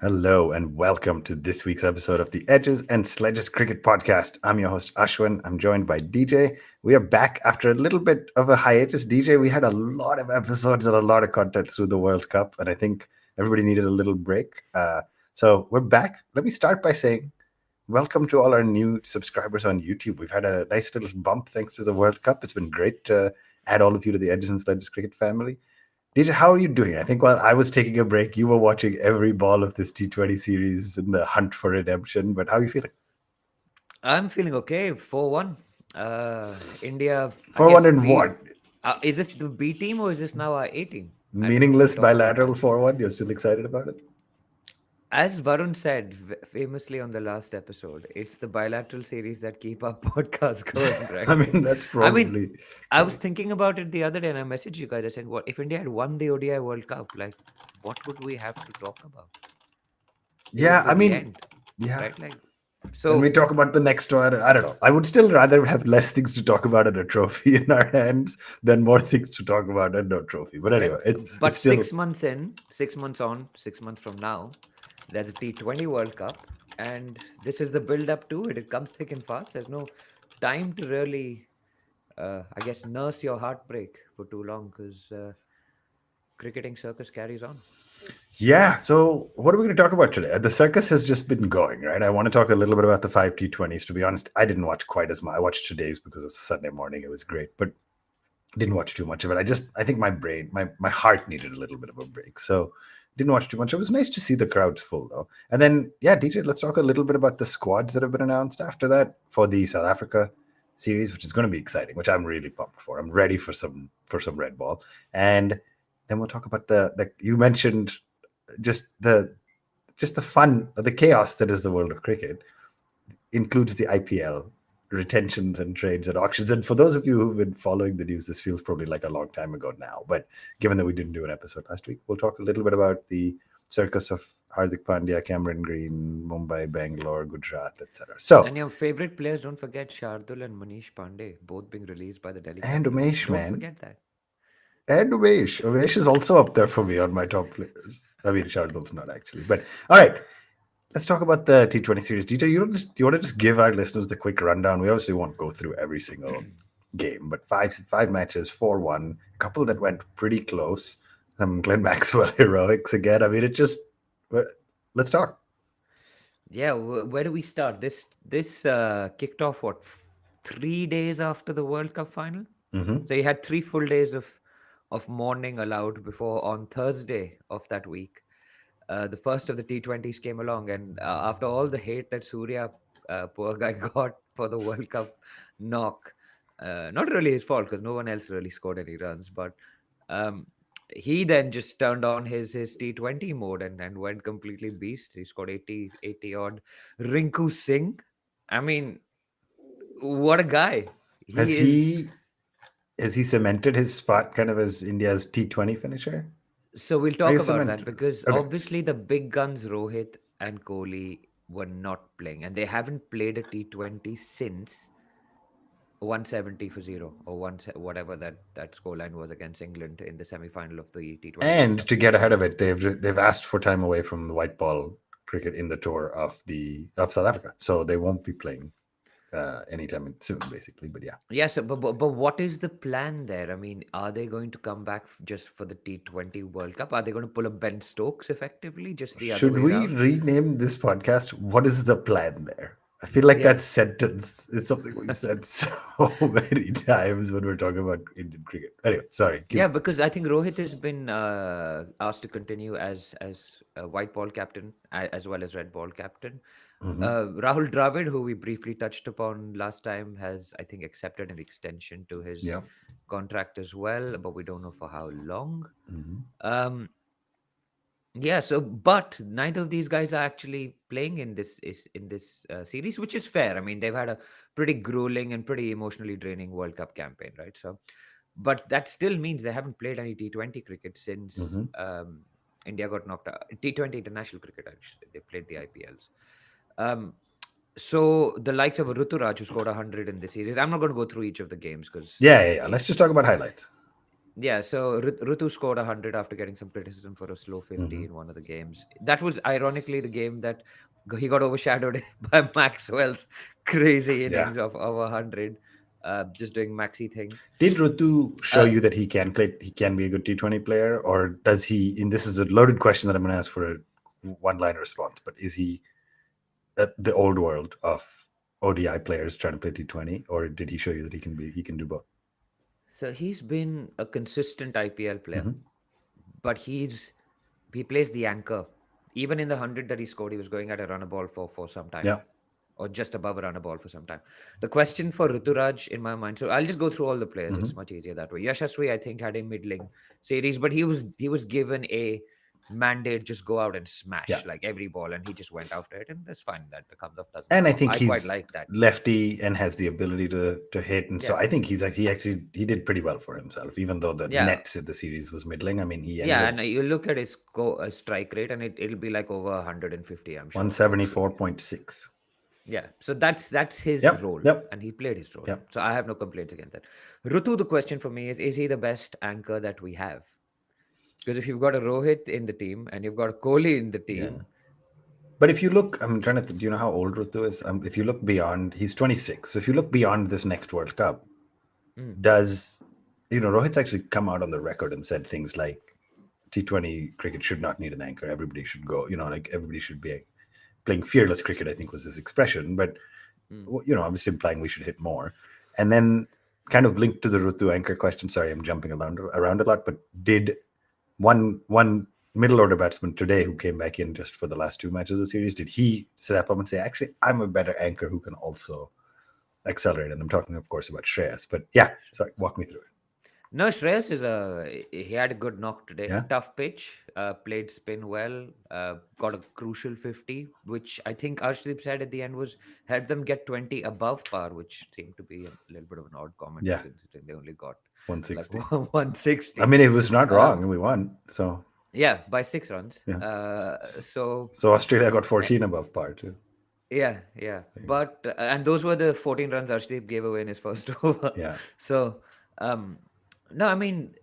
Hello and welcome to this week's episode of the Edges and Sledges Cricket Podcast. I'm your host Ashwin. I'm joined by DJ. We are back after a little bit of a hiatus. DJ, we had a lot of episodes and a lot of content through the World Cup, and I think everybody needed a little break. So we're back. Let me start by saying welcome to all our new subscribers on YouTube. We've had a nice little bump thanks to the World Cup. It's been great to add all of you to the Edges and Sledges Cricket family. DJ, how are you doing? I think while I was taking a break, you were watching every ball of this T20 series in the hunt for redemption. But how are you feeling? I'm feeling okay. 4-1. India, I 4-1 guess and we. what? Is this the B team or is this now our A team? I don't know. We'll Meaningless talk about bilateral that. 4-1. You're still excited about it? As Varun said famously on the last episode, it's the bilateral series that keep our podcast going, I right? mean, that's I mean, probably I was true. thinking about it the other day and I messaged you guys. I said, what if India had won the ODI World Cup? Like, what would we have to talk about? It would Yeah, be I the mean, end, yeah. right? Like, Then we so talk about the next one. I don't know. I would still rather have less things to talk about and a trophy in our hands than more things to talk about and no trophy. But right? anyway, it's But still 6 months in, 6 months on, 6 months from now, there's a T20 World Cup, and this is the build up to it. It comes thick and fast. There's no time to really, I guess, nurse your heartbreak for too long because cricketing circus carries on. Yeah. So, what are we going to talk about today? The circus has just been going, right? I want to talk a little bit about the five T20s. To be honest, I didn't watch quite as much. I watched today's because it's Sunday morning. It was great, but didn't watch too much of it. I think my brain, my heart needed a little bit of a break. So, didn't watch too much. It was nice to see the crowds full, though. And then, yeah, DJ, let's talk a little bit about the squads that have been announced after that for the South Africa series, which is going to be exciting, which I'm really pumped for. I'm ready for some red ball. And then we'll talk about the you mentioned just the fun, the chaos that is the world of cricket includes the IPL retentions and trades and auctions. And for those of you who've been following the news, this feels probably like a long time ago now. But given that we didn't do an episode last week, we'll talk a little bit about the circus of Hardik Pandya, Cameron Green, Mumbai, Bangalore, Gujarat, etc. So, And your favorite players, don't forget Shardul and Manish Pandey, both being released by the Delhi and Capitals. Umesh, Don't man. forget that. And Umesh. Umesh is also up there for me on my top players. I mean, Shardul's not actually. But all right, let's talk about the T20 series. DJ, do you want to just give our listeners the quick rundown? We obviously won't go through every single game, but five matches, 4-1, a couple that went pretty close. Some Glenn Maxwell heroics again. I mean, it just but let's talk. Yeah, where do we start? This kicked off 3 days after the World Cup final. Hmm. So you had 3 full days of mourning allowed before on Thursday of that week. The first of the T20s came along, and after all the hate that Surya, poor guy, got for the World Cup knock, not really his fault because no one else really scored any runs, but um, he then just turned on his T20 mode and went completely beast. He scored 80 odd. Rinku Singh, I mean, what a guy. Has He is. he has he cemented his spot kind of as India's T20 finisher? So we'll I talk guess about that cemented is because okay. obviously the big guns Rohit and Kohli were not playing, and they haven't played a T20 since 170 for zero or whatever that scoreline was against England in the semi-final of the T20 World And Cup. to get ahead of it, they've asked for time away from the white ball cricket in the tour of South Africa, so they won't be playing anytime soon, basically. But yeah, Yes, but what is the plan there? I mean, are they going to come back just for the T20 World Cup? Are they going to pull a Ben Stokes effectively, just the other should way we around? rename this podcast? What is the plan there? I feel like Yeah, that sentence is something we've said so many times when we're talking about Indian cricket. Anyway, sorry, keep yeah, going. because I think Rohit has been asked to continue as a white ball captain as well as red ball captain. Hmm. Rahul Dravid, who we briefly touched upon last time, has I think accepted an extension to his Yeah. contract as well, but we don't know for how long. Hmm. Um, yeah, so but neither of these guys are actually playing in this series, which is fair. I mean, they've had a pretty grueling and pretty emotionally draining World Cup campaign, right? So, but that still means they haven't played any T20 cricket since Hmm. India got knocked out. T20 international cricket, actually, they played the IPLs. Um, so the likes of Ruturaj, who scored 100 in the series. I'm not going to go through each of the games because Yeah, yeah, yeah. Let's just talk about highlights. Yeah, so Rutu scored 100 after getting some criticism for a slow 50 Hmm. in one of the games. That was ironically the game that he got overshadowed by Maxwell's crazy Yeah. innings of 100, just doing Maxi thing. Did Rutu show Uh, you that he can play? He can be a good T20 player, or does he? And this is a loaded question that I'm going to ask for a one-line response. But is he at the old world of ODI players trying to play T20, or did he show you that he can do both? so he's been a consistent IPL player, Hmm. but he plays the anchor. Even in the 100 that he scored, he was going at a runner ball for some time, Yeah. or just above a runner ball for some time. The question for Ruturaj in my mind, so I'll just go through all the players. Hmm. It's much easier that way. Yashasvi, I think, had a middling series, but he was given a mandate, just go out and Yeah. smash like every ball, and he just went after it, and that's fine that the comes off doesn't And come I off. think I quite he's like that. lefty and has the ability to hit, and so Yeah, I think he actually he did pretty well for himself, even though the yeah, nets in the series was middling. I mean, he ended yeah. up And you look at his strike rate, and it'll be like over 150, I'm sure. So 174.6. yeah, so that's his Yep. role, Yep. and he played his role. Yep. So I have no complaints against that. Rutu, the question for me is he the best anchor that we have? Because if you've got a Rohit in the team and you've got a Kohli in the Yeah. team, But if you look, I'm trying to. Do you know how old Rutu is? If you look beyond, he's 26. So if you look beyond this next World Cup, mm, does Rohit's actually come out on the record and said things like T20 cricket should not need an anchor. Everybody should go. Like everybody should be playing fearless cricket. I think was his expression. But mm, obviously implying we should hit more. And then kind of linked to the Rutu anchor question. Sorry, I'm jumping around a lot. But did one middle order batsman today who came back in just for the last two matches of the series, did he step up and say, actually, I'm a better anchor who can also accelerate? And I'm talking, of course, about Shreyas. But yeah, sorry, walk me through it. no, Shreyas he had a good knock today. Yeah. Tough pitch, played spin well, got a crucial 50, which I think Arshdeep said at the end was helped them get 20 above par, which seemed to be a little bit of an odd Yeah. commentary considering they only got like 160. I 160. mean, it was not wrong Um, and we won. So, yeah, by 6 runs. yeah. So So Australia got eh, 14 above par too. yeah, yeah. But and those were the 14 runs Arshdeep gave away in his first over. Yeah. So um, no, I mean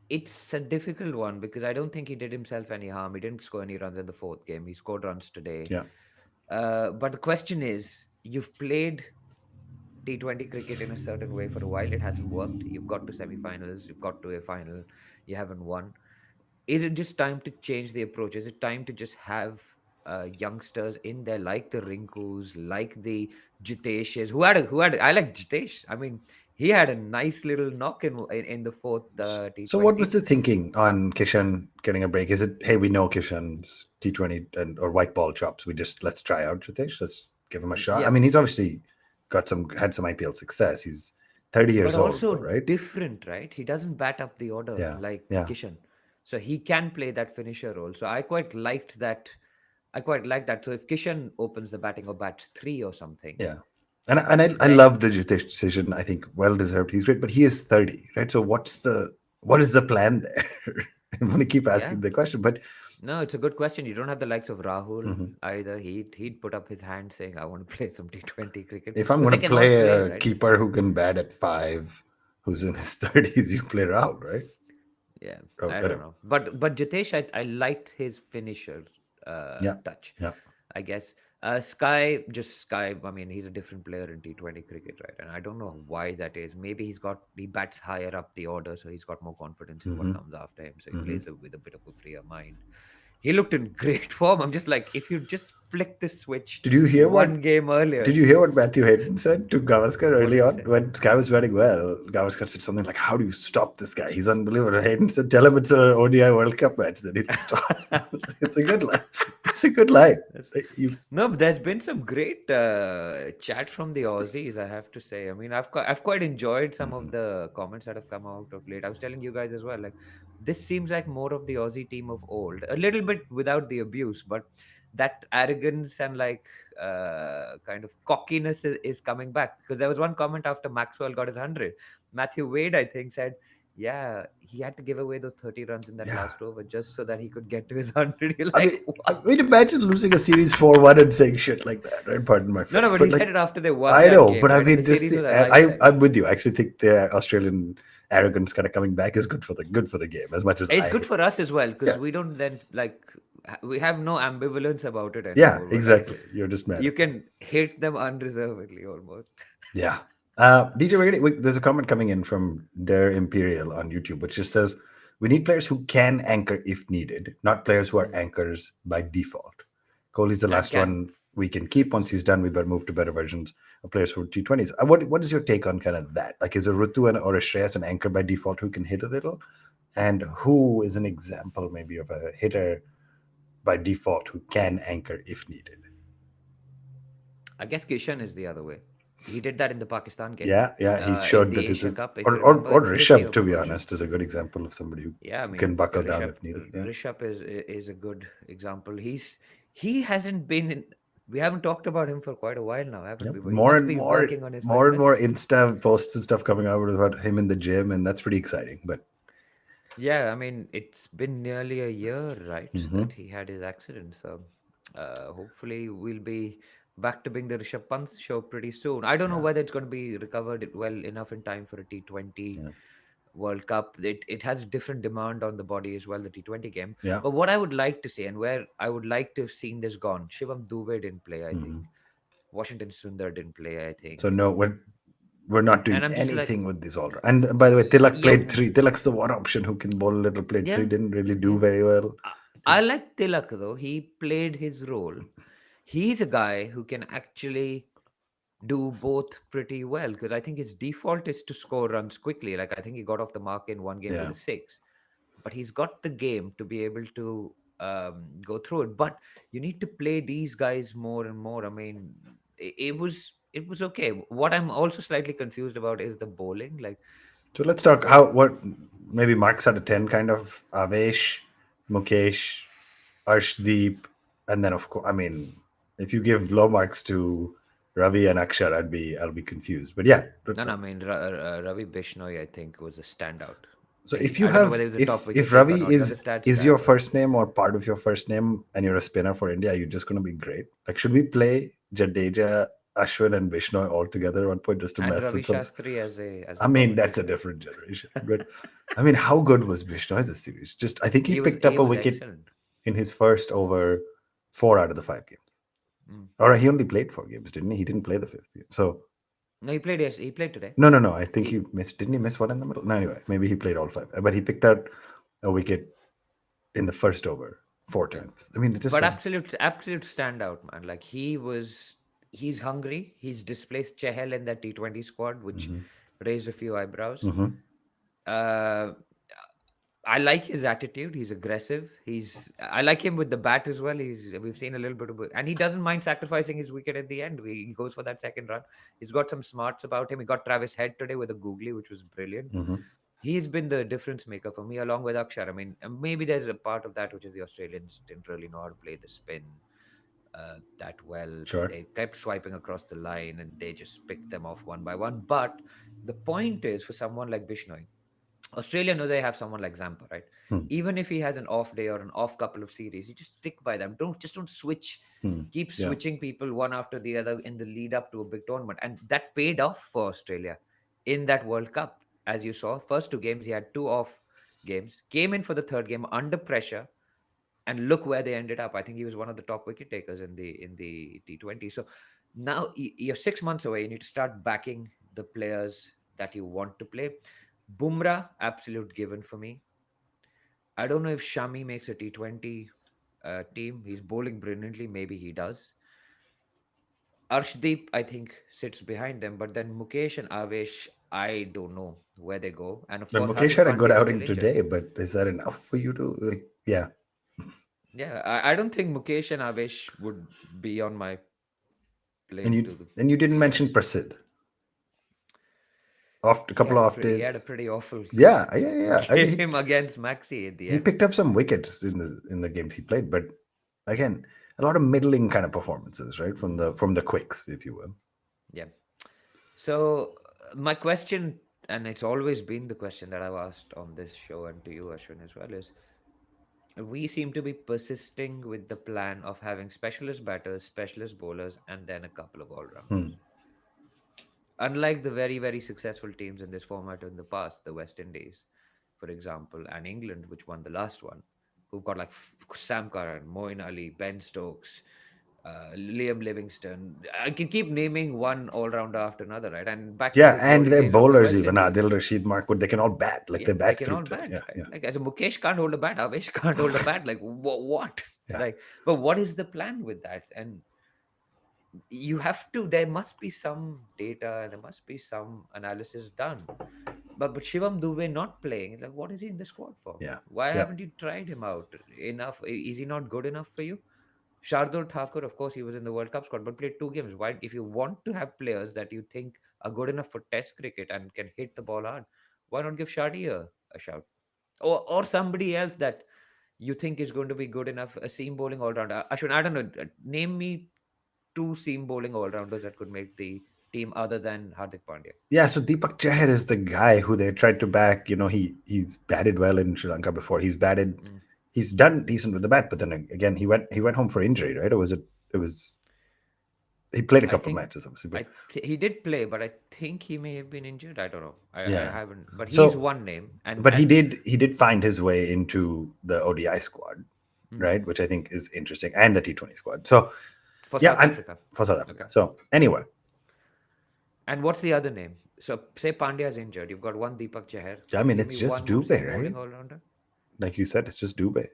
it's a difficult one because I don't think he did himself any harm. He didn't score any runs in the fourth game. He scored runs today. Yeah. But the question is, you've played T20 cricket in a certain way for a while. It hasn't worked. You've got to semi-finals. You've got to a final. You haven't won. Is it just time to change the approach? Is it time to just have youngsters in there like the Rinkus, like the Jiteshes, I like Jitesh. I mean, he had a nice little knock in the fourth So what was T20. the thinking on Kishan getting a break? Is it, hey, we know Kishan's T20 or white ball chops. Let's try out Jitesh. Let's give him a shot. I Yeah, mean, he's obviously had some IPL success. He's 30 but years old though, also right? different, right? He doesn't bat up the order Yeah. like Yeah. Kishan, so he can play that finisher role. So I quite liked that. I quite like that. So if Kishan opens the batting or bats three or something, Yeah. And I then love the Jitesh decision. I think well deserved. He's great, but he is 30, right? So what is the plan there? I'm going to keep yeah. asking the question, but No, it's a good question. You don't have the likes of Rahul mhm. either. He'd put up his hand saying, "I want to play some T20 cricket," If I'm because going they to can all play play, a right? keeper who can bat at 5, who's in his 30s, you play Rahul, right? Yeah, Oh, I don't whatever. know, but Jitesh, I liked his finisher Yeah. touch. Yeah. I guess Sky, just Sky. I mean, he's a different player in T20 cricket, right? And I don't know why that is. Maybe he bats higher up the order, so he's got more confidence in what Hmm. comes after him. So he Hmm. plays with a bit of a freer mind. He looked in great form. I'm just like, if you just flick the switch Did you hear one what game Did earlier, you hear what Matthew Hayden said to Gavaskar what early did he on say? when Sky was batting well? Gavaskar said something like, "How do you stop this guy? He's unbelievable." Hayden said, "Tell him it's a ODI World Cup match that he can stop." It's a good line. It's a good line. That's- You, No, but there's been some great chat from the Aussies, I have to say. I mean, I've quite enjoyed some of Mhm. the comments that have come out of late. I was telling you guys as well, like this seems like more of the Aussie team of old, a little bit without the abuse, but that arrogance and like kind of cockiness is coming back. Because there was one comment after Maxwell got his 100. Matthew Wade, I think, said, yeah, he had to give away those 30 runs in that yeah. last over just so that he could get to his 100. You're I like, mean, wow. imagine losing a series 4-1 and saying shit like that, right? Pardon my No, no, French, but but he like said it after they won I that know, game, but I right? And mean, the just series the was a lifetime. I'm with you. I actually think the Australian arrogance kind of coming back is good for the game as much as It's I good for us as well because yeah we don't then like we have no ambivalence about it yeah anymore. We're like exactly. You're just mad you at them. can hate them unreservedly almost. Yeah. DJ, there's a comment coming in from Der Imperial on YouTube, which just says, we need players who can anchor if needed, not players who are Mm. anchors by default. Kohli's the And last can one we can keep. Once he's done, we better move to better versions of players for T20s. What is your take on kind of that? Like, is a Rutu or a Shreyas an anchor by default who can hit a little? And who is an example maybe of a hitter by default who can anchor if needed? I guess Kishan is the other way. He did that in the Pakistan game, Yeah, yeah, he's in showed the that it's Asia a Cup, if or you remember, or in 50 Rishabh, to over be versions. honest, is a good example of somebody who Yeah, I can mean buckle down Rishabh. if needed. Yeah, Rishabh is a good example. He hasn't been in. We haven't talked about him for quite a while now, haven't yep. we? But he must be working on his More and more fitness. Insta posts and stuff coming out about him in the gym, and that's pretty exciting. But Yeah, I mean, it's been nearly a year, right, hmm that he had his accident. So hopefully we'll be back to being the Rishabh Pant show pretty soon. I don't know yeah, whether it's going to be recovered well enough in time for a T20 yeah, World Cup. It has different demand on the body as well, the T20 game. yeah. But what I would like to see and where I would like to have seen this gone, Shivam Dubey didn't play, I think. hmm Washington Sundar didn't play, I So think. no, we're not And doing I'm just like, anything with these all. And by the way, Tilak yeah, played three. Tilak's the one option who can bowl a little. Played three, yeah, didn't really do yeah. very well. I, I like Tilak though. He played his role. He's a guy who can actually do both pretty well because I think his default is to score runs quickly. Like I think he got off the mark in one game with Yeah. a six, but he's got the game to be able to go through it. But you need to play these guys more and more. I mean, it was okay. What I'm also slightly confused about is the bowling. Like, So let's talk uh, what maybe marks out of 10 kind of Avesh, Mukesh, Arshdeep, and then of course, I mean, if you give low marks to Ravi and Akshar, I'll be confused. But yeah, no, no, I mean Ravi Bishnoi, I think was a standout. so if you I don't know have whether he was a top wicket if taker or Ravi not. He got the stats is your tab, but first name or part of your first name and you're a spinner for India, you're just going to be great. Like, should we play Jadeja, Ashwin, and Bishnoi all together at one point just to and mess Ravi with some? Shastri as I a mean, that's a commentator. different generation. But I mean, how good was Bishnoi this series? Just I think he picked He up a was wicket excellent. in his first over 4 out of the 5 games. Mm. Or he only played 4 games, didn't he? He didn't play the fifth game. So No, he played. Yes, he played today. no, no, no. I think he He missed. Didn't he miss one in the middle? No, anyway, maybe he played all 5. But he picked out a wicket in the first over 4 times. I mean, it's just but a. absolute standout, man. Like he's hungry. He's displaced Chehel in that T20 squad, which Mhm, raised a few eyebrows. mhm. Uh, I like his attitude. He's aggressive. I like him with the bat as well. We've seen a little bit of and he doesn't mind sacrificing his wicket at the end. He goes for that second run. He's got some smarts about him. He got Travis Head today with a googly, which was brilliant. Mhm. He's been the difference maker for me along with Akshar. I mean, maybe there's a part of that which is the Australians didn't really know how to play the spin that well. Sure. They kept swiping across the line and they just picked them off one by one. But the point is for someone like Bishnoi, Australia know they have someone like Zampa, right? Hmm. Even if he has an off day or an off couple of series, you just stick by them. Don't switch. Hmm. Keep Yeah. switching people one after the other in the lead up to a big tournament, and that paid off for Australia in that World Cup. As you saw, first two games he had two off games. Came in for the third game under pressure, and look where they ended up. I think he was one of the top wicket takers in the T20. So now you're 6 months away. You need to start backing the players that you want to play. Bumrah, absolute given for me. I don't know if Shami makes a T20 team. He's bowling brilliantly. Maybe he does. Arshdeep, I think, sits behind them. But then Mukesh and Avesh, I don't know where they go. And of And course, Mukesh Hardik had a Pandya good is still outing injured. today, but is that enough for you to like? Yeah. Yeah, I don't think Mukesh and Avesh would be on my And playing you to and you didn't be mention honest. Prasid. Off a couple of off He had a days. pretty awful Yeah, yeah, yeah. I mean, game against Maxi at the he end. picked up some wickets in the games he played, but again, a lot of middling kind of performances, right? From the quicks, if you will. Yeah. So my question, and it's always been the question that I've asked on this show and to you, Ashwin, as well, is we seem to be persisting with the plan of having specialist batters, specialist bowlers, and then a couple of all Hmm. rounders. unlike the very, very successful teams in this format in the past, the West Indies, for example, and England, which won the last one, who've got like Sam Curran, Moeen Ali, Ben Stokes, Liam Livingston. I can keep naming one all rounder after another, right? And back to Yeah, the and glory their days of the bowlers West even Indies. Adil Rashid, Markwood, they can all bat. Like Yeah, they they bat can through. all bat, Yeah, right? yeah, Like as a Mukesh can't hold a bat, Avesh can't hold a bat. Like what? yeah, Like, but what is the plan with that? And you have to. There must be some data, and there must be some analysis done. But Shivam Dubey not playing, like what is he in the squad for? yeah, Why yeah. haven't you tried him out enough? Is he not good enough for you? Shardul Thakur, of course, he was in the World Cup squad, but played two games. Why, if you want to have players that you think are good enough for Test cricket and can hit the ball hard, why not give Shardy a shout, or somebody else that you think is going to be good enough, a seam bowling all rounder? Ashwin, I don't know. Name me two seam bowling all rounders that could make the team other than Hardik Pandya. Yeah, so Deepak Chahar is the guy who they tried to back. He's batted well in Sri Lanka before. Mm. He's done decent with the bat, but then again he went home for injury, right? Or was it was he played a I couple think matches obviously, but he did play, but I think he may have been injured. I don't know. I yeah. haven't, but he's So one name, and but he did find his way into the ODI squad, mm, right? Which I think is interesting, and the T20 squad. So for yeah, South I'm Africa. for South Africa. Okay. So anyway, And what's the other name? So say Pandya is injured. You've got one Deepak Chahar. I Can you mean give it's me just one more Dubé, seam right? bowling all rounder? Like you said, it's just Dubé.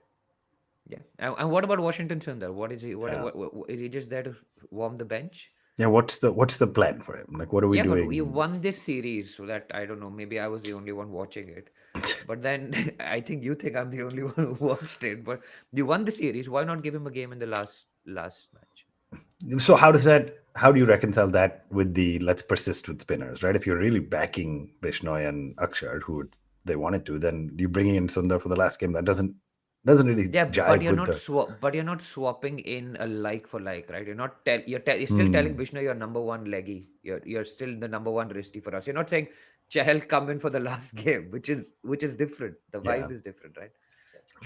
Yeah. And what about Washington Sundar? What is he? Yeah. What is he just there to warm the bench? Yeah, what's the plan for him? Like, what are we Yeah, but you doing? won this series, so that I don't know. Maybe I was the only one watching it. But then I think you think I'm the only one who watched it. But you won the series. Why not give him a game in the last match? So how do you reconcile that with the let's persist with spinners, right? If you're really backing Bishnoi and Akshar, they wanted to, then you bringing in Sundar for the last game, that doesn't really Yeah, but jive you're with not the. swapping in a like for like, right? You're still telling Hmm, Vishnu you're number one leggy. You're still the number one wristy for us. You're not saying Chahal come in for the last game, which is different. The yeah. vibe is different, right?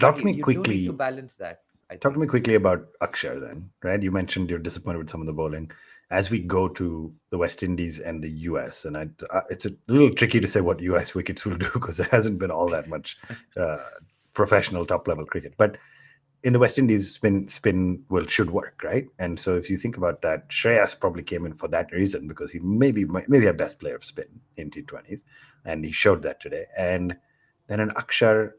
But Talk to you, me you do need to quickly. balance that, I Talk to think. me quickly about Akshar then, right? You mentioned you're disappointed with some of the bowling. As we go to the West Indies and the US, and it's a little tricky to say what US wickets will do because there hasn't been all that much uh, professional top level cricket. But in the West Indies, spin will should work, right? And so if you think about that, Shreyas probably came in for that reason because he maybe our best player of spin in T20s, and he showed that today. And then an Akshar,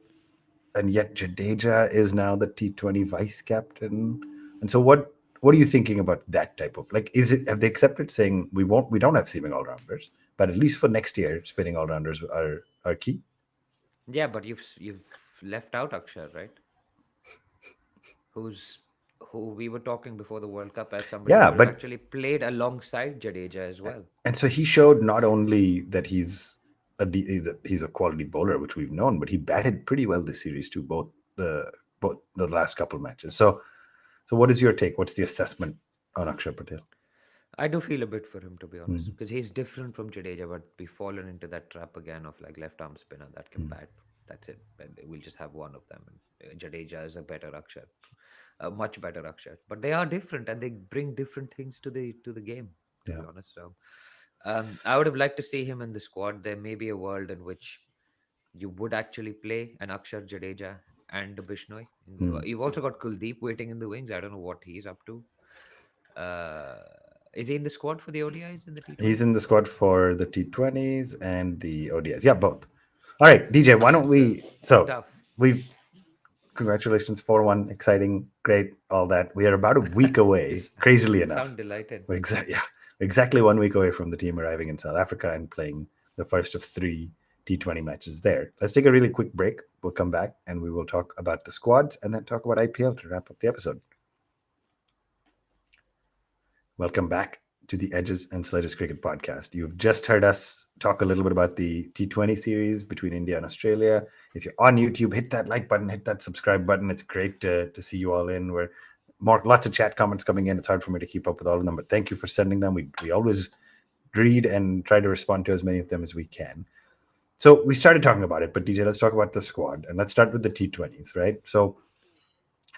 and yet Jadeja is now the T20 vice captain. And so what are you thinking about that type of, like, is it, have they accepted saying we don't have seaming all rounders, but at least for next year spinning all rounders are key. Yeah, but you've left out Akshar, right? Who's who we were talking before the World Cup as somebody who Yeah, could have but actually played alongside Jadeja as well. and so he showed not only that that he's a quality bowler, which we've known, but he batted pretty well this series too, both the last couple matches. So what is your take? What's the assessment on Akshar Patel? I do feel a bit for him, to be honest, Mm, because he's different from Jadeja, but we've fallen into that trap again of like left arm spinner that can mm, bat. That's it. And we'll just have one of them. And Jadeja is a better Akshar, a much better Akshar. But they are different, and they bring different things to the game. To yeah. be honest, so I would have liked to see him in the squad. There may be a world in which you would actually play an Akshar, Jadeja, and a Bishnoi. Mm. You've also got Kuldeep waiting in the wings. I don't know what he's up to. Uh, is he in the squad for the ODIs and the He's T20? in the squad for the T20s and the ODIs. Yeah, both. All right, DJ, why don't So we? So tough. we've congratulations 4-1, exciting, great, all that. We are about a week away, This crazily you enough. sound delighted. Yeah, exactly 1 week away from the team arriving in South Africa and playing the first of 3 T20 matches there. Let's take a really quick break. We'll come back and we will talk about the squads and then talk about IPL to wrap up the episode. Welcome back to the Edges and Sledges Cricket Podcast. You've just heard us talk a little bit about the T20 series between India and Australia. If you're on YouTube, hit that like button, hit that subscribe button. It's great to see you all in. We're lots of chat comments coming in. It's hard for me to keep up with all of them, but thank you for sending them. We always read and try to respond to as many of them as we can. So we started talking about it, but DJ, let's talk about the squad and let's start with the T20s, right? So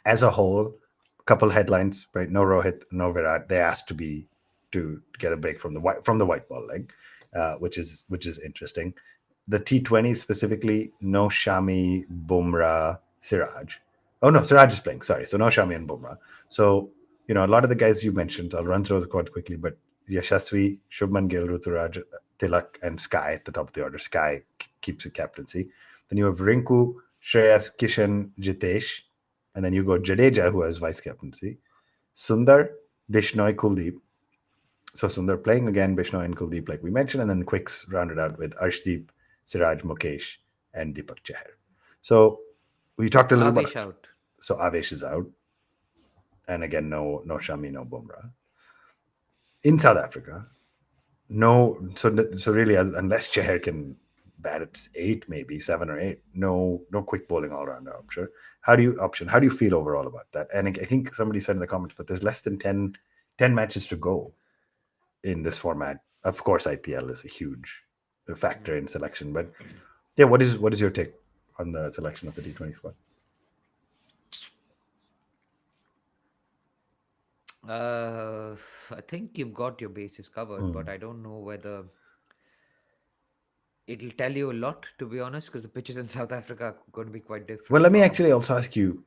as a whole, a couple headlines, right? No Rohit, no Virat. They asked to get a break from the white ball leg. which is interesting. The T20 specifically, no Shami, Bumrah, Siraj. Oh no, Siraj is playing. Sorry, so no Shami and Bumrah. So a lot of the guys you mentioned, I'll run through the quad quickly, but Yashasvi, Shubman Gill, Ruturaj, Tilak, and Sky at the top of the order. Sky keeps the captaincy. Then you have Rinku, Shreyas, Kishan, Jitesh, and then you go Jadeja, who has vice captaincy. Sundar, Bishnoi, Kuldeep. So Sundar playing again, Bishnoi and Kuldeep, like we mentioned, and then Quicks rounded out with Arshdeep, Siraj, Mukesh, and Deepak Chahar. So we talked a little Avesh about. out. So Avesh is out, and again, no Shami, no Bumrah. In South Africa, no. So really, unless Chahar can bat at 8, maybe 7 or 8, no quick bowling all round option. How do you feel overall about that? And I think somebody said in the comments, but there's less than 10 matches to go in this format. Of course, IPL is a huge factor in selection, but yeah, what is your take on the selection of the T20 squad? I think you've got your bases covered, but I don't know whether it'll tell you a lot, to be honest, because the pitches in South Africa are going to be quite Well, different let me from. actually also ask you: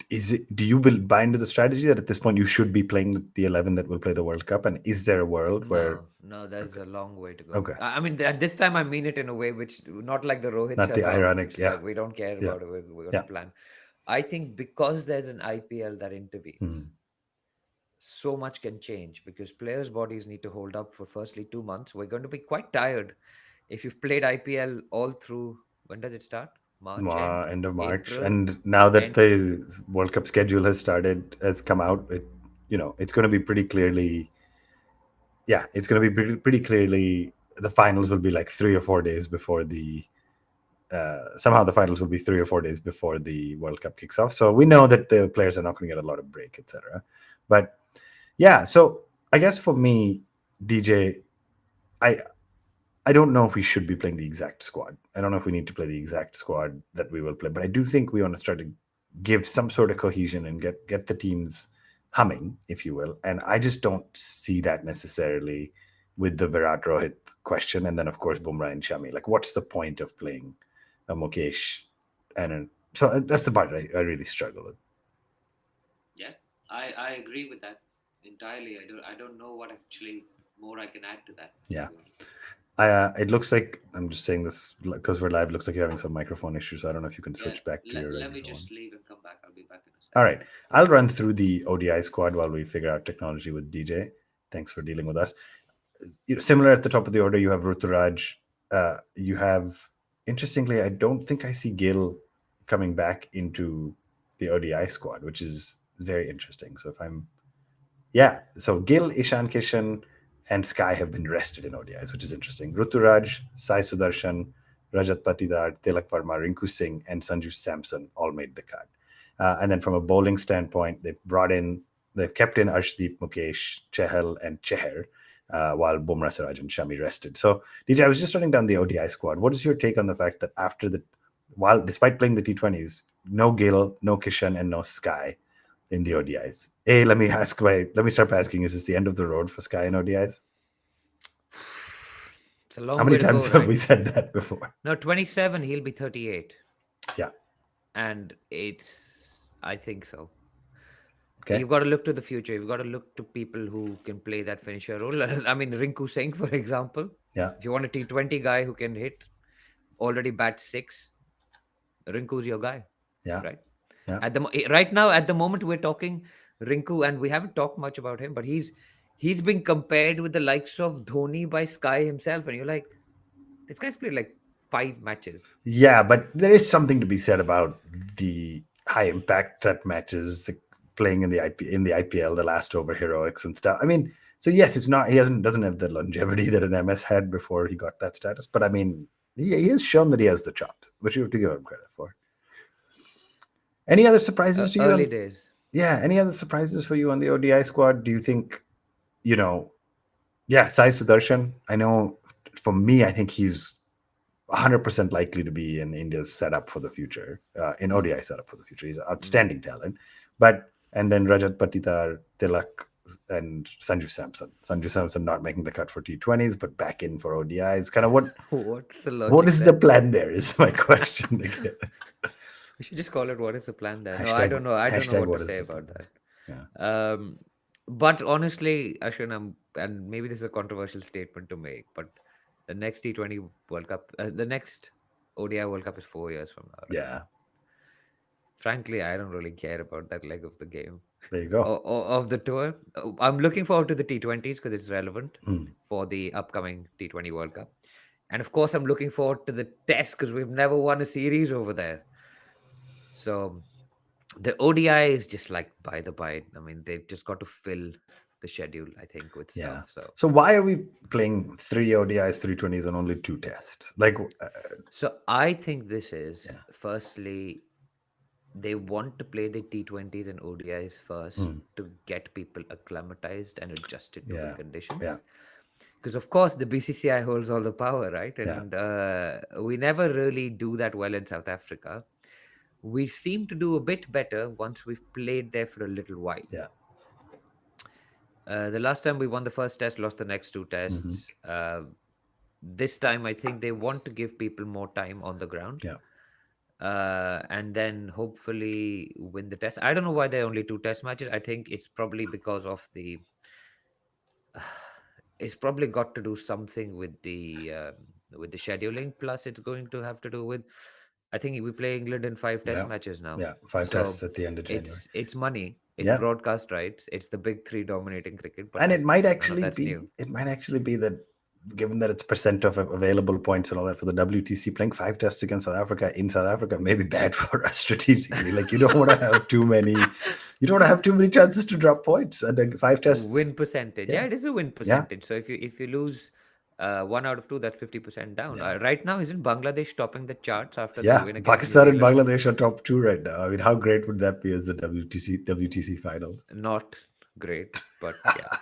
do you buy into the strategy that at this point you should be playing the 11 that will play the World Cup, and is there a world where No, there's a long way to go. okay, I mean, at this time, I mean it in a way which, not like the Rohit not the Sharma, which ironic, is yeah, like, we don't care yeah, about it, we're going to yeah, plan. I think because there's an IPL that intervenes, so much can change because players' bodies need to hold up for firstly 2 months. We're going to be quite tired if you've played IPL all through. When does it start? March end, end of March, April and now that end. the World Cup schedule has come out, it's going to be pretty clearly, yeah, it's going to be pretty clearly the finals will be like 3 or 4 days before the somehow the finals will be 3 or 4 days before the World Cup kicks off. So we know that the players are not going to get a lot of break, etc. But yeah, so I guess for me, DJ, I I don't know if we should be playing the exact squad. I don't know if we need to play the exact squad that we will play, but I do think we want to start to give some sort of cohesion and get the teams humming, if you will. And I just don't see that necessarily with the Virat Rohit question, and then of course Bumrah and Shami. Like, what's the point of playing a Mukesh so that's the part I really struggle with. Yeah, I agree with that entirely. I don't know what actually more I can add to that, to Yeah. be honest. It looks like I'm just saying this because we're live. Looks like you're having some microphone issues. I don't know if you can Yeah, switch back to your let me regular one. just leave and come back. I'll be back in a All second. right, I'll run through the ODI squad while we figure out technology with DJ. Thanks for dealing with us. Similar at the top of the order, you have Ruturaj. You have, interestingly, I don't think I see Gill coming back into the ODI squad, which is very interesting. So if I'm yeah, so Gill, Ishan Kishan, and Sky have been rested in ODIs, which is interesting. Ruturaj, Sai Sudarshan, Rajat Patidar, Tilak Verma, Rinku Singh, and Sanju Samson all made the cut. And then from a bowling standpoint, they've kept in Arshdeep, Mukesh, Chehal, and Cheher, while Bumrah, Siraj, and Shami rested. So, DJ, I was just running down the ODI squad. What is your take on the fact that while despite playing the T20s, no Gill, no Kishan, and no Sky in the ODIs? Let me start by asking: is this the end of the road for Sky in ODIs? It's a How long many way to go, times have right? we said that before? No, 27, he'll be 38. Yeah. And I think so. Okay. You've got to look to the future. You've got to look to people who can play that finisher role. I mean, Rinku Singh, for example. Yeah. If you want a T20 guy who can hit, already bat six, Rinku's your guy, Yeah. right? Yeah. Right now, at the moment we're talking Rinku, and we haven't talked much about him, but he's been compared with the likes of Dhoni by Sky himself, and you're like, this guy's played like 5 matches. Yeah, but there is something to be said about the high impact that matches, playing in the IPL, the last over heroics and stuff. I mean, so yes, it's not he doesn't have the longevity that an MS had before he got that status, but I mean, he has shown that he has the chops, which you have to give him credit for. Any other surprises to you Early on days. yeah, any other surprises for you on the ODI squad? Do you think, you know, yeah, Sai Sudarshan, I know for me, I think he's 100% likely to be in India's setup for the future, in ODI setup for the future. He's an outstanding talent. And then Rajat Patidar, Tilak, and Sanju Samson. Sanju Samson not making the cut for T20s, but back in for ODIs. Kind of What's the what logic is the there? plan there? Is my question again. We should just call it what is the plan there. No, I Hashtag don't know. I don't know hashtag what to what is say the plan about there? that. Yeah, But honestly, Ashwin, and maybe this is a controversial statement to make, but the next T20 World Cup, the next ODI World Cup is 4 years from now, right? yeah. Frankly, I don't really care about that leg of the game There you go. of the tour. I'm looking forward to the T20s because it's relevant Hmm. for the upcoming T20 World Cup. And of course, I'm looking forward to the test because we've never won a series over there. So the ODI is just like by the by. I mean, they've just got to fill the schedule, I think, with Yeah. stuff. So, So why are we playing 3 ODIs, 320s, and only 2 tests? so I think this is Yeah. firstly they want to play the T20s and ODIs first Hmm. to get people acclimatized and adjusted to the Yeah. Yeah. conditions. Because of course the BCCI holds all the power, right? Yeah. And we never really do that well in South Africa. We seem to do a bit better once we've played there for a little while. Yeah. The last time we won the first test, lost the next two Hmm. tests. This time, I think they want to give people more time on the ground, Yeah. and then hopefully win the test. I don't know why there are only two test matches. I think it's probably because of the. It's probably got to do something with the scheduling. Plus, it's going to have to do with. I think we play England in five test Yeah. matches now, Yeah. 5 tests so at the end of January. it's money, it's Yeah. broadcast rights, it's the big three dominating cricket. But And it that's might none of actually that's new. be that given that it's percent of available points and all that for the WTC, playing 5 tests against South Africa in South Africa may be bad for us strategically. Like you don't want to have too many chances to drop points. And 5 tests, Win percentage, yeah, yeah, it is a win yeah, percentage. So if you lose 1 out of 2, that's 50% down. yeah. Right now, isn't Bangladesh topping the charts after their Yeah, win against New Pakistan and Zealand? Bangladesh are top two right now. I mean, how great would that be as the WTC finals? Not great, but yeah.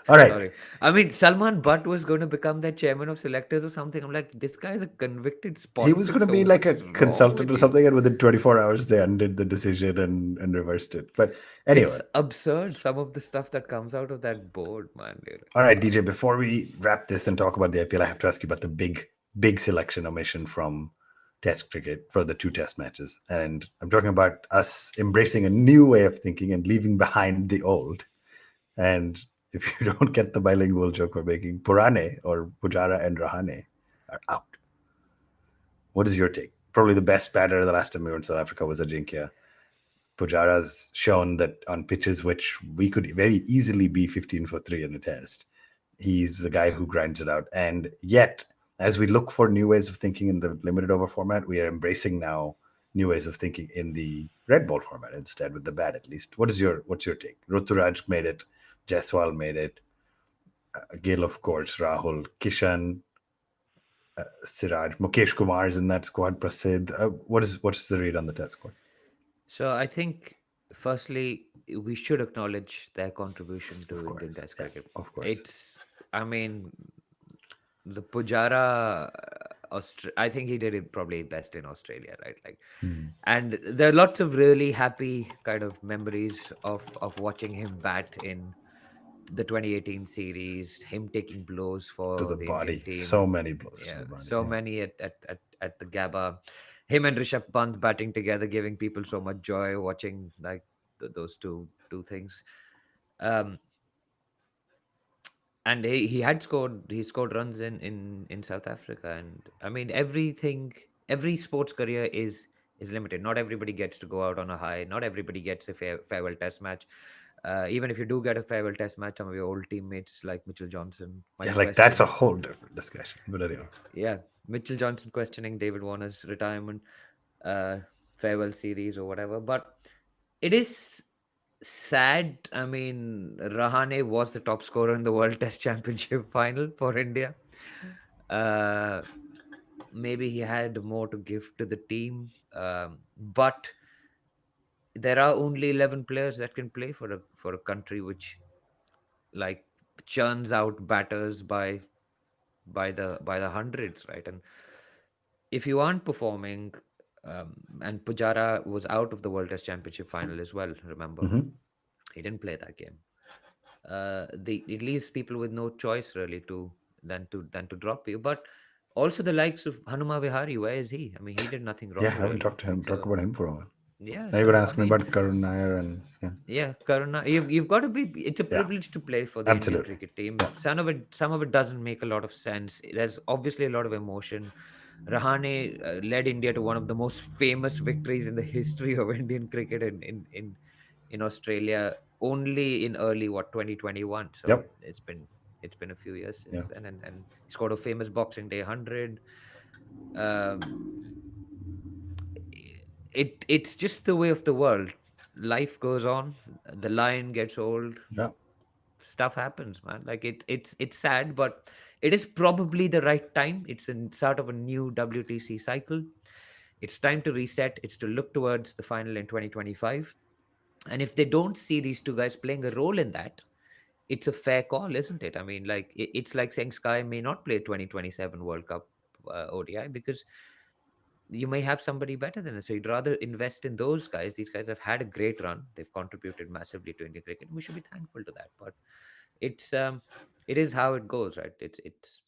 All right. Sorry. I mean, Salman Butt was going to become the chairman of selectors or something. I'm like, this guy is a convicted He was sponsored, going to so be like a what's wrong consultant with or you? something, and within 24 hours, they undid the decision and reversed it. But anyway, It's absurd, some of the stuff that comes out of that board, man. You're like, all right, wow. DJ, before we wrap this and talk about the IPL, I have to ask you about the big selection omission from Test cricket for the 2 test matches. And I'm talking about us embracing a new way of thinking and leaving behind the old. And if you don't get the bilingual joke we're making, Purane or Pujara and Rahane are out. What is your take? Probably the best batter the last time we were in South Africa was Ajinkya. Pujara's shown that on pitches which we could very easily be 15 for 3 in a test, he's the guy who grinds it out. And yet, as we look for new ways of thinking in the limited over format, we are embracing now new ways of thinking in the red ball format instead, with the bat at least. What's your take? Ruturaj made it, Jaiswal made it, Gill of course, Rahul, Kishan, Siraj, Mukesh Kumar is in that squad. Prasid, what's the read on the test squad? So I think, firstly, we should acknowledge their contribution Of to Indian course, Test yeah, cricket. of course. It's, I mean, the Pujara, I think he did it probably best in Australia, right? Like, Hmm. and there are lots of really happy kind of memories of watching him bat in the 2018 series, him taking blows To for the the Indian body, so team. many blows to Yeah, the body. so Yeah. many at the Gabba. Him and Rishabh Pant batting together, giving people so much joy watching like those two things. Um, and he scored runs in South Africa. And I mean, every sports career is limited. Not everybody gets to go out on a high. Not everybody gets a farewell test match. Even if you do get a farewell test match, some of your old teammates like Mitchell Johnson Yeah, might like that's a question. whole different discussion. But anyway, Yeah, Mitchell Johnson questioning David Warner's retirement, uh, farewell series or whatever. But it is sad. I mean, Rahane was the top scorer in the World Test Championship final for India. Uh, Maybe he had more to give to the team, but there are only 11 players that can play for a country which like churns out batters by the hundreds, right? And if you aren't performing, and Pujara was out of the World Test Championship final as well. Remember, hmm he didn't play that game. it leaves people with no choice really than to drop you. But also the likes of Hanuma Vihari, where is he? I mean, he did nothing Yeah, wrong I haven't really. talked So about him for a while. yeah, Now you're gonna so I ask me mean, about Karun Nair and yeah, yeah, Karuna, you've got to be. It's a yeah, privilege to play for the Indian absolutely, cricket team. yeah, Some of it doesn't make a lot of sense. There's obviously a lot of emotion. Rahane led India to one of the most famous victories in the history of Indian cricket in Australia, only in early 2021. So yep, it's been a few years yeah, since then, and he scored a famous Boxing Day 100. Um, it's just the way of the world. Life goes on. The lion gets old. yeah, Stuff happens, man. Like it's sad, but it is probably the right time. It's in sort of a new WTC cycle. It's time to reset. It's to look towards the final in 2025. And if they don't see these two guys playing a role in that, it's a fair call, isn't it? I mean, like it's like saying Sky may not play 2027 World Cup ODI because you may have somebody better than it. So you'd rather invest in those guys. These guys have had a great run. They've contributed massively to Indian cricket. We should be thankful to that. But it's it is how it goes, right? It's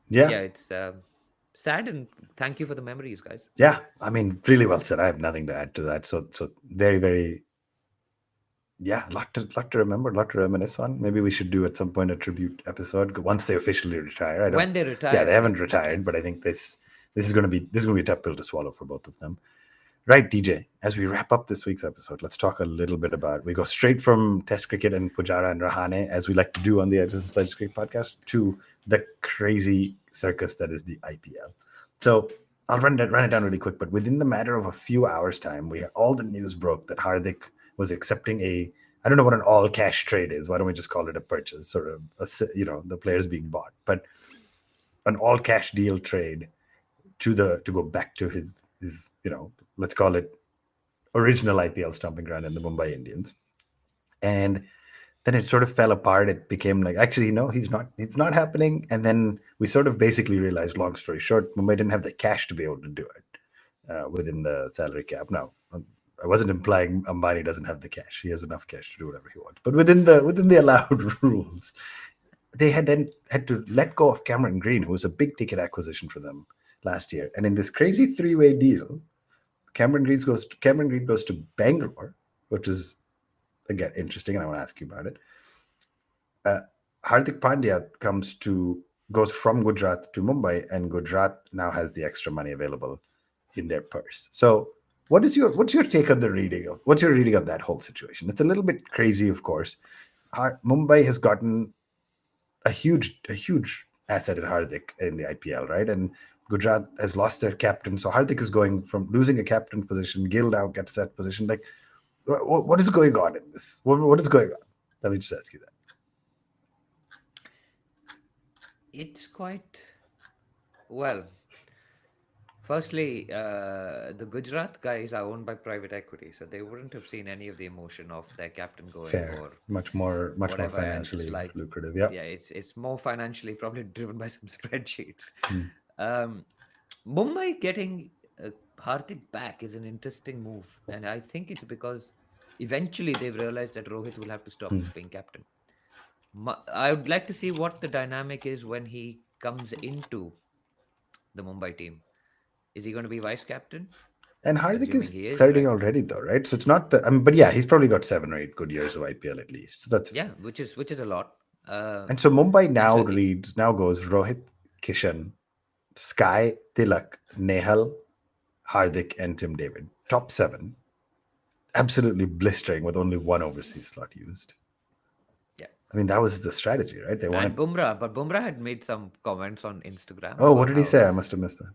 yeah, yeah, it's sad, and thank you for the memories, guys. yeah. I mean, really well said. I have nothing to add to that. So very, very, yeah, lot to remember, lot to reminisce on. Maybe we should do at some point a tribute episode once they officially retire. I don't. When they Yeah, they retire, haven't exactly. retired, but I think this is gonna be a tough pill to swallow for both of them. Right, DJ. As we wrap up this week's episode, let's talk a little bit about. We go straight from Test cricket and Pujara and Rahane, as we like to do on the Edges and Sledge Cricket podcast, to the crazy circus that is the IPL. So I'll run it down really quick. But within the matter of a few hours' time, we all the news broke that Hardik was accepting a. I don't know what an all cash trade is. Why don't we just call it a purchase, sort of the players being bought, but an all cash deal trade to go back to his let's call it original IPL stomping ground in the Mumbai Indians. And then it sort of fell apart. It became like, actually, no, he's not happening. And then we sort of basically realized, long story short, Mumbai didn't have the cash to be able to do it within the salary cap. Now, I wasn't implying Ambani doesn't have the cash. He has enough cash to do whatever he wants. But within the allowed rules, they had then had to let go of Cameron Green, who was a big ticket acquisition for them last year. And in this crazy three-way deal, Cameron Green goes to Bangalore, which is again interesting, and I want to ask you about it. Uh, Hardik Pandya goes from Gujarat to Mumbai, and Gujarat now has the extra money available in their purse. So, what's your take on the reading of what's your reading of that whole situation? It's a little bit crazy, of course. Mumbai has gotten a huge asset in Hardik in the IPL, right? And Gujarat has lost their captain, so Hardik is going from losing a captain position. Gill now gets that position. Like, what is going on in this? What is going on? Let me just ask you that. It's quite well. Firstly, the Gujarat guys are owned by private equity, so they wouldn't have seen any of the emotion of their captain going Fair, or much more whatever else. It's financially like, lucrative. Yeah. yeah, it's more financially probably driven by some spreadsheets. Mm, Um, Mumbai getting Hardik back is an interesting move, and I think it's because eventually they've realized that Rohit will have to stop mm. being captain. I would like to see what the dynamic is when he comes into the Mumbai team. Is he going to be vice captain? And Hardik Assuming is he is, 30 right? already, though, right? So it's not the. I mean, but yeah, he's probably got 7 or 8 good years of IPL at least. So that's Yeah, fair. which is a lot. And so Mumbai And so now goes Rohit, Kishan, Sky, Tilak, Nehal, Hardik, and Tim David. Top seven. Absolutely blistering with only one overseas slot used. yeah, I mean, that was the strategy, right? They and wanted. Bumrah had made some comments on Instagram Oh, what about did he how say? I must have missed that.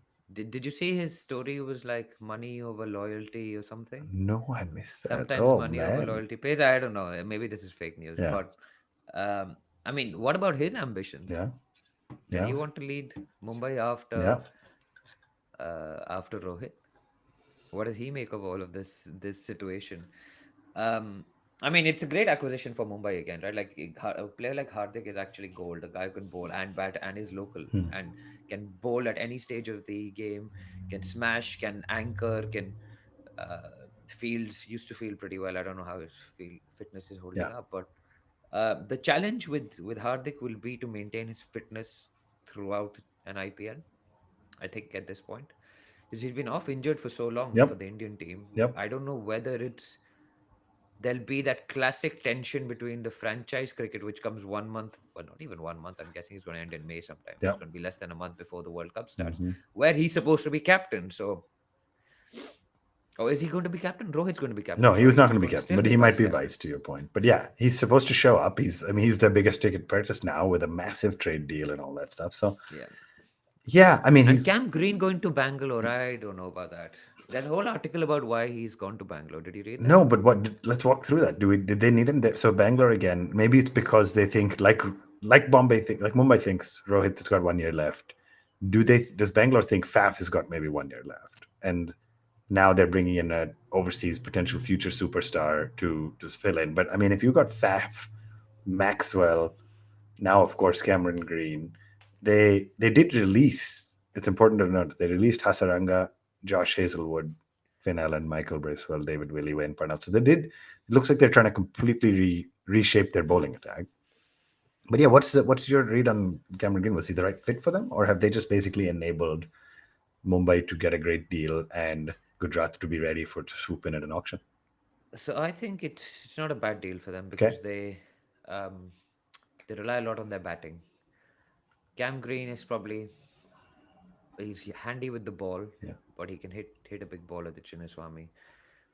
did you see his story? It was like money over loyalty or something. No, I missed that. Sometimes Oh money over man. loyalty pays. I don't know. Maybe this is fake news, Yeah. but um, I mean, what about his ambitions? Yeah. Did Yeah. he want to lead Mumbai Yeah. after Rohit? What does he make of all of this situation? Um, I mean, it's a great acquisition for Mumbai again, right? Like a player like Hardik is actually gold. A guy who can bowl and bat and is local Hmm. and can bowl at any stage of the game, can smash, can anchor, can fields used to feel pretty well. I don't know how his fitness is Yeah. holding up, but The challenge with Hardik will be to maintain his fitness throughout an IPL. I think at this point, because he's been off injured for so long for Yep. the Indian team. Yep. I don't know whether there'll be that classic tension between the franchise cricket, which comes 1 month, well, not even 1 month. I'm guessing it's going to end in May sometime. It's Yep. going to be less than a month before the World Cup starts, Hmm. where he's supposed to be captain. So, or is he going to be captain? Rohit's going to be captain. No, he was Sorry, not he's going to be going to captain, still but be he might vice be captain. vice to your point. But yeah, he's supposed to show up. He's the biggest ticket purchase now with a massive trade deal and all that stuff. So Yeah. yeah, I mean And he's Cam Green going to Bangalore, I don't know about that. There's a whole article about why he's gone to Bangalore. Did you read that? no, but let's walk through that. Did they need him there? So Bangalore again, maybe it's because they think like Mumbai thinks Rohit has got 1 year left. Does Bangalore think Faf has got maybe 1 year left? And now they're bringing in an overseas potential future superstar to fill in. But I mean, if you got Faf, Maxwell, now of course Cameron Green, they did release. It's important to note they released Hasaranga, Josh Hazelwood, Finn Allen, Michael Bracewell, David Willey, Wayne Parnell. So they did. It looks like they're trying to completely reshape their bowling attack. But yeah, what's your read on Cameron Green? Was he the right fit for them, or have they just basically enabled Mumbai to get a great deal and Gujarat to be ready to swoop in at an auction? So I think it's not a bad deal for them Okay. because um, they rely a lot on their batting. Cam Green is probably he's handy with the ball, Yeah. but he can hit a big ball at the Chinnaswamy.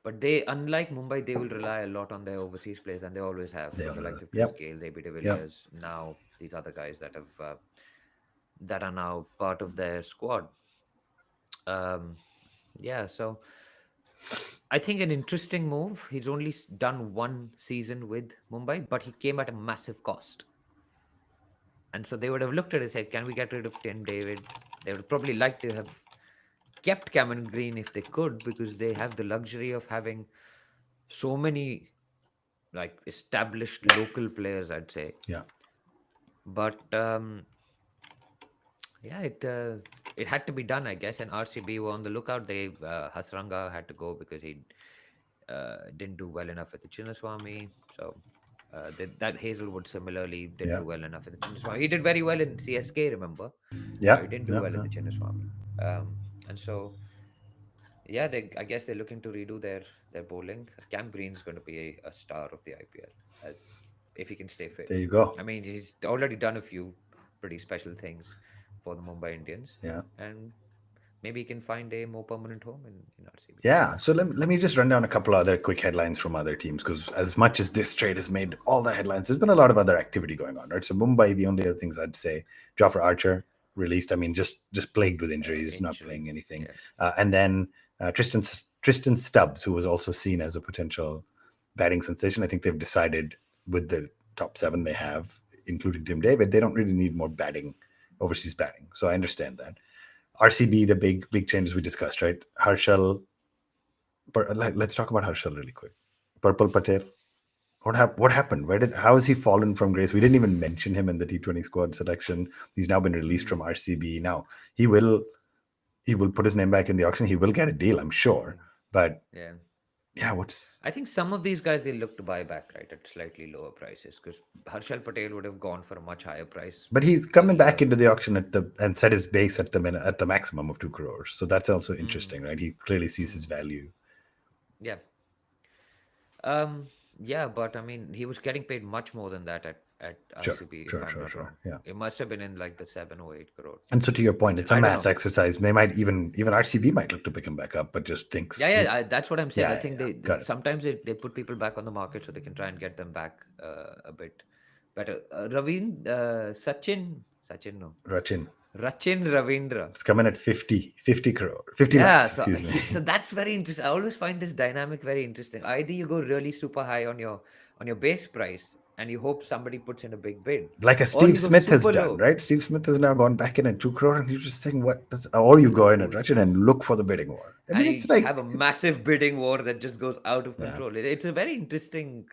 But they, unlike Mumbai, they will rely a lot on their overseas players, and they always have They from all the know that. likes of Chris Yep. Gale, AB de Yep. Villiers, now these other guys that are now part of their squad. Um, yeah, so I think an interesting move. He's only done one season with Mumbai, but he came at a massive cost. And so they would have looked at it and said, can we get rid of Tim David? They would probably like to have kept Cameron Green if they could, because they have the luxury of having so many like established local players, I'd say. Yeah. But yeah, it had to be done, I guess. And RCB were on the lookout. Hasranga had to go because he didn't do well enough at the Chinnaswamy. So that Hazelwood similarly didn't Yeah. do well enough at the Chinnaswamy. He did very well in CSK, remember? Yeah. He didn't do Yeah. well at Yeah. the Chinnaswamy. And so yeah, I guess they're looking to redo their bowling. Cam Green's going to be a star of the IPL as if he can stay fit. There you go. I mean, he's already done a few pretty special things for the Mumbai Indians, Yeah. and maybe he can find a more permanent home in RCB. Yeah. So let me just run down a couple other quick headlines from other teams, because as much as this trade has made all the headlines, there's been a lot of other activity going on, right? So Mumbai, the only other things I'd say, Jofra Archer released. I mean, just plagued with injuries, not Injury. playing anything. Yeah. And then Tristan Stubbs, who was also seen as a potential batting sensation. I think they've decided with the top 7 they have, including Tim David, they don't really need more overseas batting. So I understand that. RCB, the big changes we discussed, right? Harshal. Let's talk about Harshal really quick. Purple Patel. What happened? How has he fallen from grace? We didn't even mention him in the T20 squad selection. He's now been released from RCB. Now he will put his name back in the auction. He will get a deal, I'm sure. But yeah, I think some of these guys they look to buy back, right, at slightly lower prices, because Harshal Patel would have gone for a much higher price. But he's coming back into the auction and set his base at the maximum of 2 crores. So that's also interesting, right? He clearly sees his value. Yeah. Yeah, but I mean, he was getting paid much more than that at RCB, if I'm not wrong. Yeah. It must have been in like the 7 or 8 crore. And so to your point, it's a math exercise. They might even RCB might look to pick him back up, but just thinks. That's what I'm saying. Yeah, I think they sometimes they put people back on the market so they can try and get them back a bit better. Rachin Ravindra. It's coming at 50 crore, 50 lakhs, excuse me. So that's very interesting. I always find this dynamic very interesting. Either you go really super high on your base price and you hope somebody puts in a big bid, like a Steve Smith has done, right? Steve Smith has now gone back in at 2 crore, and you're just saying, or you go in at Rachin and look for the bidding war. I mean, it's like have a massive bidding war that just goes out of control. It's a very interesting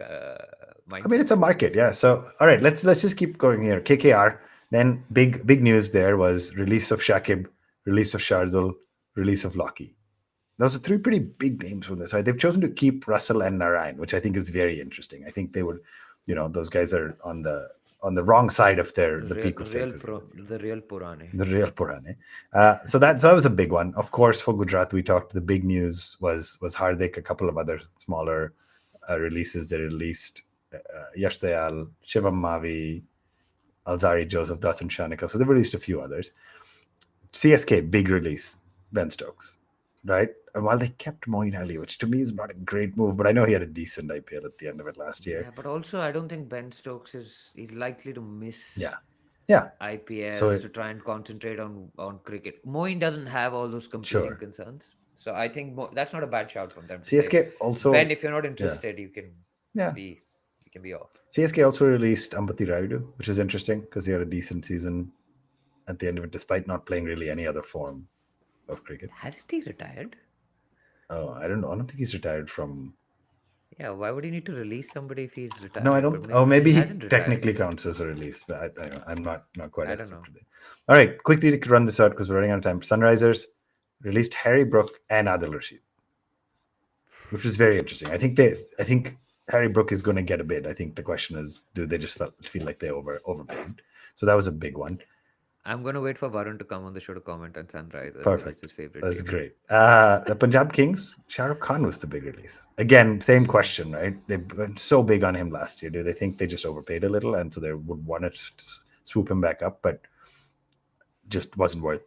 mindset. I mean, it's a market, yeah. So all right, let's just keep going here. KKR. Then big news there was release of Shakib, release of Shardul, release of Lockie. Those are 3 pretty big names from this side. They've chosen to keep Russell and Narayan, which I think is very interesting. I think they would those guys are on the wrong side of the peak of their career. The real Purane. The real Purane. So that was a big one. Of course, for Gujarat, we talked. The big news was Hardik. A couple of other smaller releases. They released Yash Dayal, Shivam Mavi, Alzari Joseph, Dasan Shanika. So they released a few others. CSK, big release, Ben Stokes, right? And while they kept Moeen Ali, which to me is not a great move, but I know he had a decent IPL at the end of it last year. Yeah, but also I don't think Ben Stokes is likely to miss Yeah. Yeah. IPLs to try and concentrate on cricket. Moeen doesn't have all those competing concerns, so I think that's not a bad shout from them to CSK say, also, Ben, if you're not interested, you can be off. CSK also released Ambati Rayudu, which is interesting because he had a decent season at the end of it, despite not playing really any other form of cricket. Hasn't he retired? Oh, I don't know. I don't think he's retired from. Yeah, why would he need to release somebody if he's retired? No, I don't. Maybe he hasn't retired technically yet. counts as a release, but I'm not quite. I don't know. Today. All right, quickly to run this out because we're running out of time. Sunrisers released Harry Brook and Adil Rashid, which was very interesting. I think Harry Brook is going to get a bid. I think the question is, do they just feel like they overpaid? So that was a big one. I'm going to wait for Varun to come on the show to comment on Sunrisers. Perfect. That's his favorite. That's team. great. The Punjab Kings, Shah Rukh Khan was the big release. Again, same question, right? They went so big on him last year. Do they think they just overpaid a little and so they would want to swoop him back up, but just wasn't worth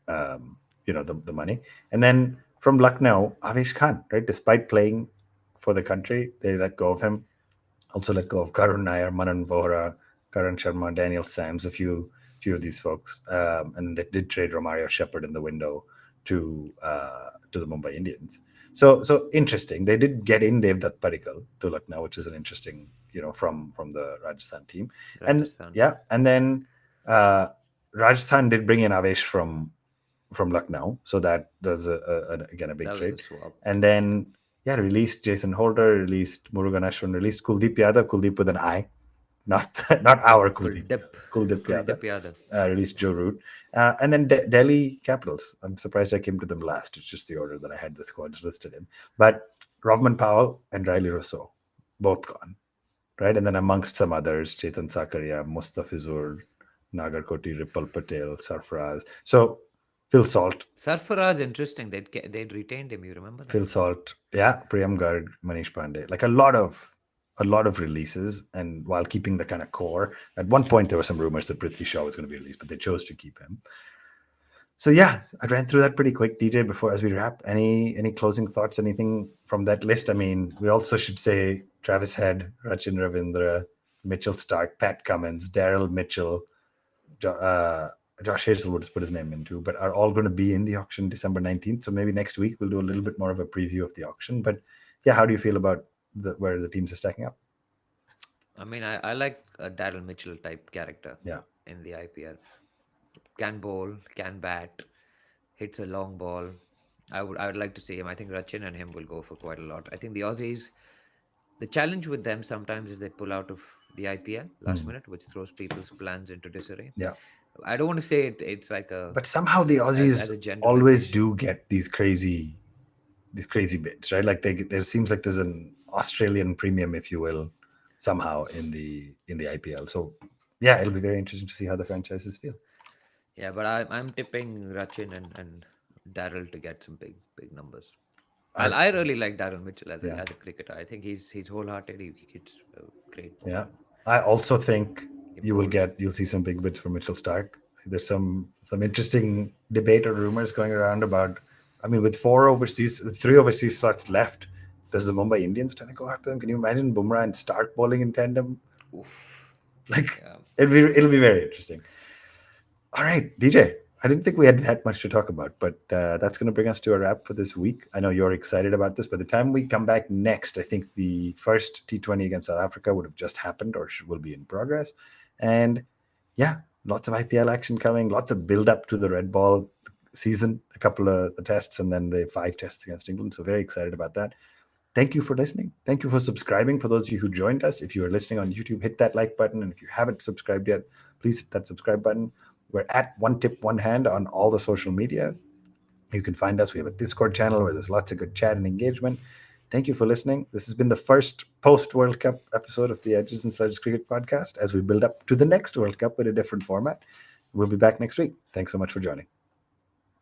the money. And then from Lucknow, Avesh Khan, right? Despite playing for the country, they let go of him. Also let go of Karun Nair, Manan Vohra, Karan Sharma, Daniel Sams, a few of these folks, and they did trade Romario Shepherd in the window to the Mumbai Indians. So interesting. They did get in Devdutt Padikkal to Lucknow, which is an interesting, from the Rajasthan team. And then Rajasthan did bring in Avesh from Lucknow, so that does again a big trade. And then released Jason Holder, released Murugan Ashwin, released Kuldeep Yadav, Kuldeep with an I. Not our Kuldeep. Kuldeep Yadav. Released Joe Root. And then Delhi Capitals. I'm surprised I came to them last. It's just the order that I had the squads listed in. But Rovman Powell and Riley Rousseau, both gone. Right? And then amongst some others, Chetan Sakaria, Mustafizur, Nagarkoti, Ripal Patel, Sarfaraz. So Phil Salt. Sarfaraz, interesting. They'd retained him, you remember that? Phil Salt. Yeah. Priyam Garg, Manish Pandey. Like a lot of releases, and while keeping the kind of core. At one point, there were some rumors that Prithvi Shaw was going to be released, but they chose to keep him. So I ran through that pretty quick. DJ, before as we wrap, any closing thoughts? Anything from that list? I mean, we also should say Travis Head, Rachin Ravindra, Mitchell Stark, Pat Cummins, Daryl Mitchell, Josh Hazelwood's put his name into, but are all going to be in the auction December 19th. So maybe next week we'll do a little bit more of a preview of the auction. But how do you feel about where the teams are stacking up? I mean, I like a Daryl Mitchell type character in the IPL. Can bowl, can bat, hits a long ball. I would like to see him. I think Rachin and him will go for quite a lot. I think the Aussies, the challenge with them sometimes is they pull out of the IPL last minute, which throws people's plans into disarray. Yeah. I don't want to say it's like a... But somehow the Aussies always do get these crazy bids, right? Like there seems like there's an Australian premium, if you will, somehow in the IPL. So it'll be very interesting to see how the franchises feel. Yeah, but I'm tipping Rachin and Daryl to get some big numbers. I really like Daryl Mitchell as a cricketer. I think he's wholehearted. He hits great. Yeah, I also think you'll see some big bids for Mitchell Stark. There's some interesting debate or rumors going around about. I mean, with 3 overseas slots left, does the Mumbai Indians try to go after them? Can you imagine Bumrah and Stark bowling in tandem? Oof. It'll be very interesting. All right, DJ. I didn't think we had that much to talk about, but that's going to bring us to a wrap for this week. I know you're excited about this. By the time we come back next, I think the first T20 against South Africa would have just happened or will be in progress. And lots of IPL action coming, lots of build up to the red ball season, a couple of the tests, and then the 5 tests against England. So very excited about that. Thank you for listening. Thank you for subscribing. For those of you who joined us, if you are listening on YouTube, hit that like button. And if you haven't subscribed yet, please hit that subscribe button. We're at One Tip, One Hand on all the social media. You can find us. We have a Discord channel where there's lots of good chat and engagement. Thank you for listening. This has been the first post World Cup episode of the Edges and Sledges Cricket Podcast as we build up to the next World Cup in a different format. We'll be back next week. Thanks so much for joining.